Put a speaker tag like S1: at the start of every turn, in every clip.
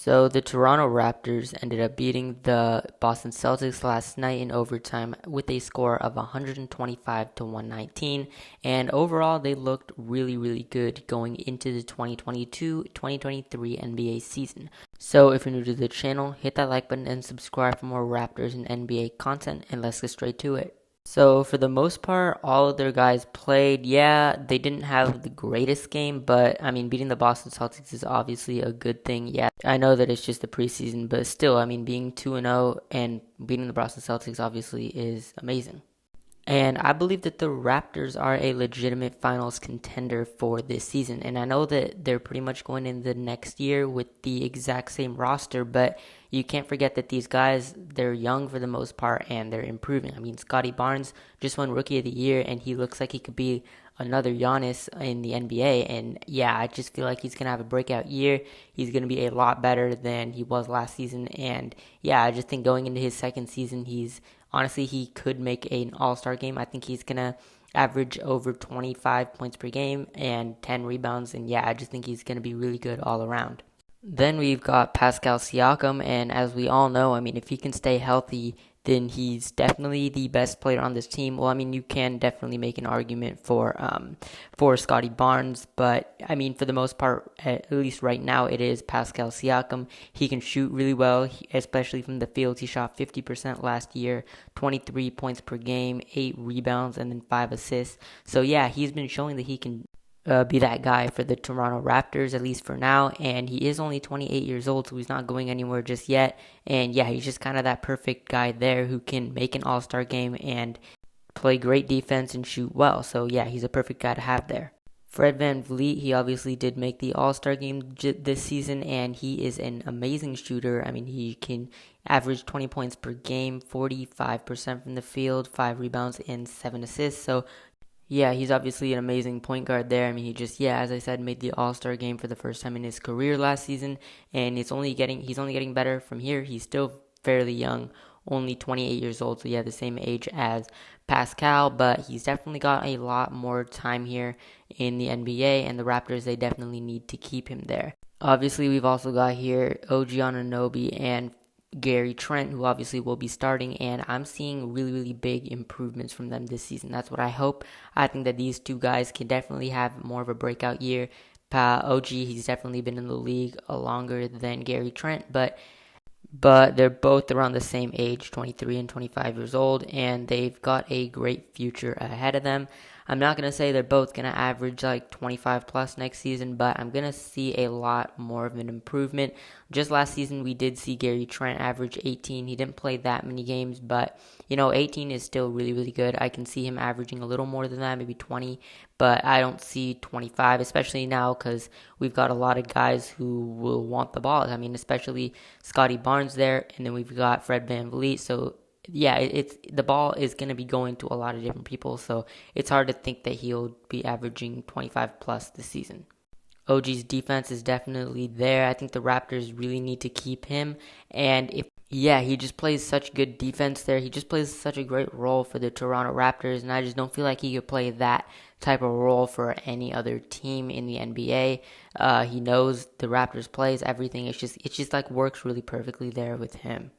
S1: So the Toronto Raptors ended up beating the Boston Celtics last night in overtime with a score of 125 to 119. And overall, they looked really, really good going into the 2022-2023 NBA season. So if you're new to the channel, hit that like button and subscribe for more Raptors and NBA content, and let's get straight to it. So for the most part, all of their guys played. Yeah, they didn't have the greatest game, but I mean, beating the Boston Celtics is obviously a good thing. Yeah, I know that it's just the preseason, but still, I mean, being 2-0 and beating the Boston Celtics obviously is amazing. And I believe that the Raptors are a legitimate finals contender for this season. And I know that they're pretty much going in the next year with the exact same roster, but you can't forget that these guys, they're young for the most part and they're improving. I mean, Scottie Barnes just won Rookie of the Year and he looks like he could be another Giannis in the NBA. And yeah, I just feel like he's going to have a breakout year. He's going to be a lot better than he was last season. And yeah, I just think going into his second season, honestly, he could make an all-star game. I think he's going to average over 25 points per game and 10 rebounds. And yeah, I just think he's going to be really good all around. Then we've got Pascal Siakam, and as we all know, I mean, if he can stay healthy, then he's definitely the best player on this team. Well, I mean, you can definitely make an argument for Scottie Barnes, but I mean, for the most part, at least right now, it is Pascal Siakam. He can shoot really well, especially from the field. He shot 50% last year, 23 points per game, 8 rebounds, and then 5 assists. So yeah, he's been showing that he can be that guy for the Toronto Raptors, at least for now. And he is only 28 years old, so he's not going anywhere just yet. And yeah, he's just kind of that perfect guy there who can make an all-star game and play great defense and shoot well. So yeah, he's a perfect guy to have there. Fred VanVleet, he obviously did make the all-star game this season, and he is an amazing shooter. I mean, he can average 20 points per game, 45% from the field, 5 rebounds, and 7 assists. So yeah, he's obviously an amazing point guard there. I mean, as I said, made the All-Star game for the first time in his career last season, and he's only getting better from here. He's still fairly young, only 28 years old, so yeah, the same age as Pascal, but he's definitely got a lot more time here in the NBA, and the Raptors, they definitely need to keep him there. Obviously, we've also got here OG Anunoby and Gary Trent, who obviously will be starting, and I'm seeing really, really big improvements from them this season. That's what I hope. I think that these two guys can definitely have more of a breakout year. OG, he's definitely been in the league longer than Gary Trent, but they're both around the same age, 23 and 25 years old, and they've got a great future ahead of them. I'm not going to say they're both going to average like 25 plus next season, but I'm going to see a lot more of an improvement. Just last season, we did see Gary Trent average 18. He didn't play that many games, but 18 is still really, really good. I can see him averaging a little more than that, maybe 20, but I don't see 25, especially now because we've got a lot of guys who will want the ball. I mean, especially Scottie Barnes there, and then we've got Fred VanVleet, so yeah, it's the ball is going to be going to a lot of different people, so it's hard to think that he'll be averaging 25 plus this season. OG's defense is definitely there. I think the Raptors really need to keep him, and he just plays such good defense there. He just plays such a great role for the Toronto Raptors, and I just don't feel like he could play that type of role for any other team in the NBA. He knows the Raptors plays everything. It's just like works really perfectly there with him.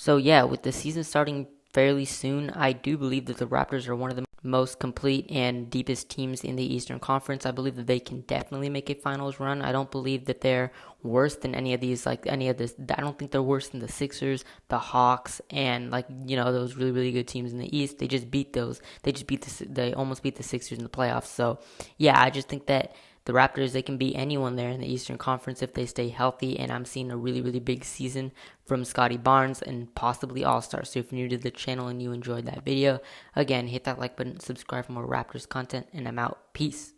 S1: So yeah, with the season starting fairly soon, I do believe that the Raptors are one of the most complete and deepest teams in the Eastern Conference. I believe that they can definitely make a finals run. I don't believe that they're worse than any of this. I don't think they're worse than the Sixers, the Hawks, and those really, really good teams in the East. They just beat those. They almost beat the Sixers in the playoffs. So yeah, I just think that the Raptors, they can beat anyone there in the Eastern Conference if they stay healthy, and I'm seeing a really, really big season from Scottie Barnes and possibly All-Star. So if you're new to the channel and you enjoyed that video, again, hit that like button, subscribe for more Raptors content, and I'm out. Peace.